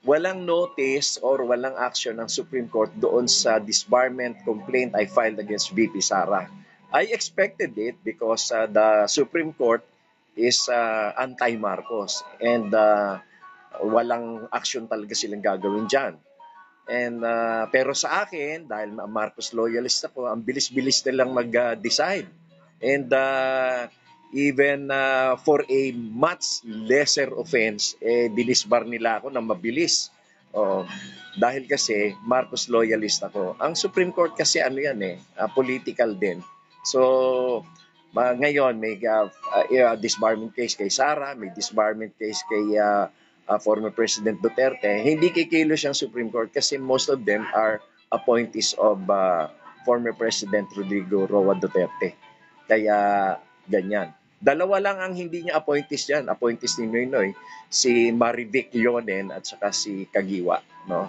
walang notice or walang action ng Supreme Court doon sa disbarment complaint I filed against VP Sara. I expected it because the Supreme Court is anti-Marcos and walang action talaga silang gagawin dyan. And pero sa akin, dahil Marcos loyalist ako, ang bilis-bilis nilang mag-decide. And even for a much lesser offense, dinisbar nila ako ng mabilis. Dahil kasi Marcos loyalist ako. Ang Supreme Court kasi ano yan political din. So ngayon may disbarment case kay Sara, may disbarment case kay former President Duterte. Hindi kikilos ang Supreme Court kasi most of them are appointees of former President Rodrigo Roa Duterte. Kaya ganyan. Dalawa lang ang hindi niya appointees dyan. Appointees ni Noynoy, si Marivic Leonen at saka si Kagiwa. No?